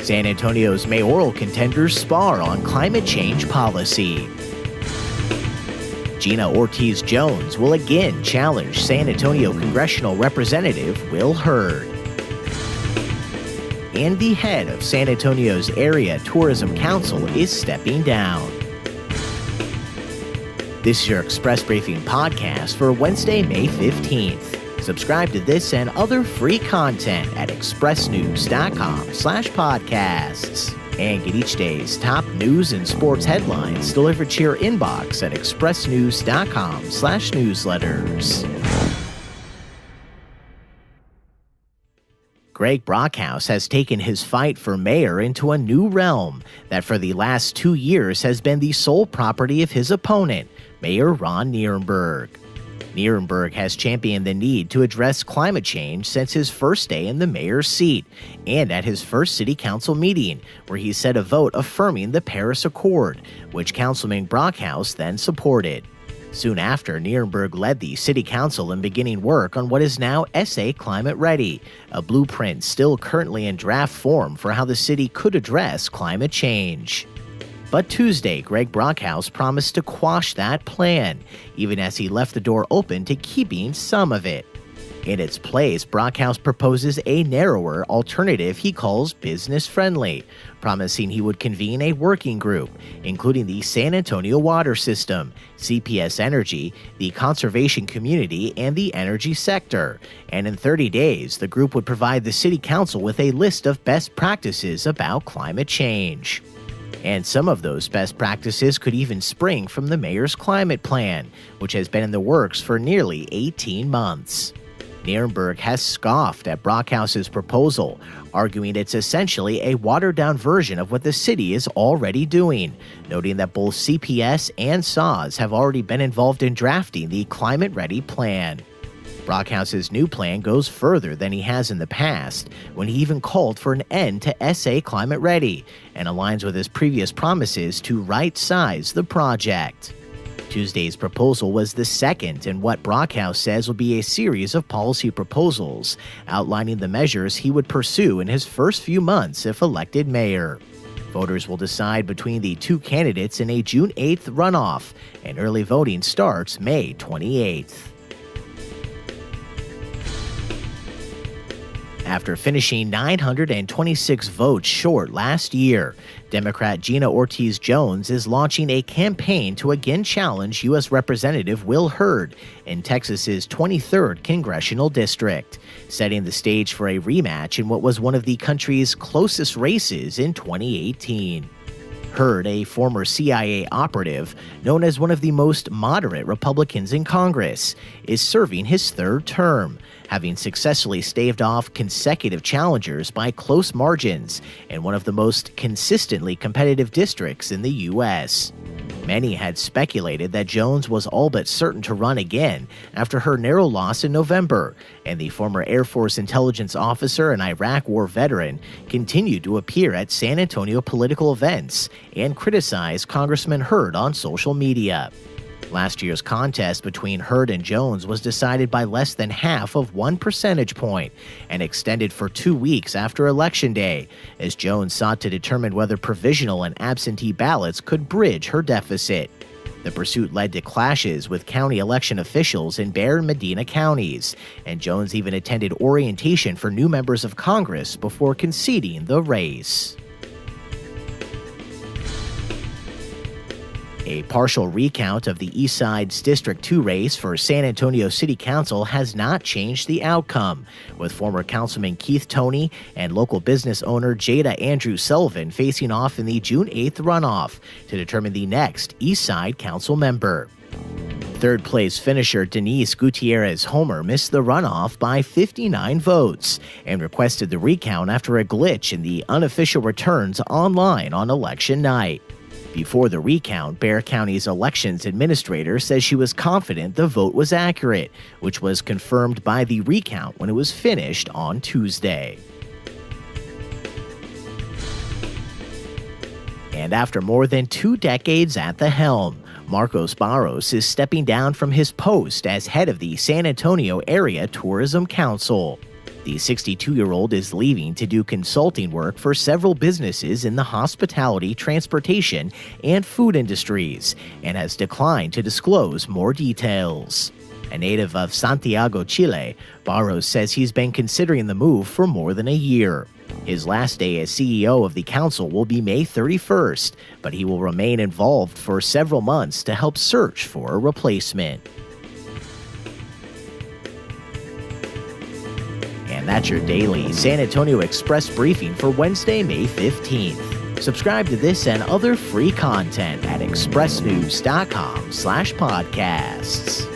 San Antonio's mayoral contenders spar on climate change policy. Gina Ortiz Jones will again challenge San Antonio congressional representative Will Hurd. And the head of San Antonio's Area Tourism Council is stepping down. This is your Express Briefing podcast for Wednesday, May 15th. Subscribe to this and other free content at expressnews.com/podcasts. And get each day's top news and sports headlines delivered to your inbox at expressnews.com/newsletters. Greg Brockhouse has taken his fight for mayor into a new realm that for the last 2 years has been the sole property of his opponent, Mayor Ron Nirenberg. Nirenberg has championed the need to address climate change since his first day in the mayor's seat and at his first city council meeting, where he set a vote affirming the Paris Accord, which Councilman Brockhouse then supported. Soon after, Nirenberg led the city council in beginning work on what is now SA Climate Ready, a blueprint still currently in draft form for how the city could address climate change. But Tuesday, Greg Brockhouse promised to quash that plan, even as he left the door open to keeping some of it. In its place, Brockhouse proposes a narrower alternative he calls business-friendly, promising he would convene a working group, including the San Antonio Water System, CPS Energy, the conservation community, and the energy sector. And in 30 days, the group would provide the city council with a list of best practices about climate change. And some of those best practices could even spring from the mayor's climate plan, which has been in the works for nearly 18 months. Nirenberg has scoffed at Brockhouse's proposal, arguing it's essentially a watered-down version of what the city is already doing, noting that both CPS and SAWS have already been involved in drafting the climate-ready plan. Brockhouse's new plan goes further than he has in the past, when he even called for an end to SA Climate Ready, and aligns with his previous promises to right-size the project. Tuesday's proposal was the second in what Brockhouse says will be a series of policy proposals, outlining the measures he would pursue in his first few months if elected mayor. Voters will decide between the two candidates in a June 8th runoff, and early voting starts May 28th. After finishing 926 votes short last year, Democrat Gina Ortiz Jones is launching a campaign to again challenge U.S. Representative Will Hurd in Texas's 23rd congressional district, setting the stage for a rematch in what was one of the country's closest races in 2018. Hurd, a former CIA operative, known as one of the most moderate Republicans in Congress, is serving his third term, having successfully staved off consecutive challengers by close margins in one of the most consistently competitive districts in the U.S. Many had speculated that Jones was all but certain to run again after her narrow loss in November, and the former Air Force intelligence officer and Iraq War veteran continued to appear at San Antonio political events and criticize Congressman Hurd on social media. Last year's contest between Hurd and Jones was decided by less than half of 1 percentage point and extended for 2 weeks after Election Day, as Jones sought to determine whether provisional and absentee ballots could bridge her deficit. The pursuit led to clashes with county election officials in Bexar and Medina counties, and Jones even attended orientation for new members of Congress before conceding the race. A partial recount of the East Side's District 2 race for San Antonio City Council has not changed the outcome, with former Councilman Keith Toney and local business owner Jada Andrew Sullivan facing off in the June 8th runoff to determine the next East Side Council member. Third-place finisher Denise Gutierrez-Homer missed the runoff by 59 votes and requested the recount after a glitch in the unofficial returns online on election night. Before the recount, Bexar County's elections administrator says she was confident the vote was accurate, which was confirmed by the recount when it was finished on Tuesday. And after more than 2 decades at the helm, Marcos Barros is stepping down from his post as head of the San Antonio Area Tourism Council. The 62-year-old is leaving to do consulting work for several businesses in the hospitality, transportation, and food industries, and has declined to disclose more details. A native of Santiago, Chile, Barros says he's been considering the move for more than a year. His last day as CEO of the council will be May 31st, but he will remain involved for several months to help search for a replacement. And that's your daily San Antonio Express briefing for Wednesday, May 15th. Subscribe to this and other free content at expressnews.com/podcasts.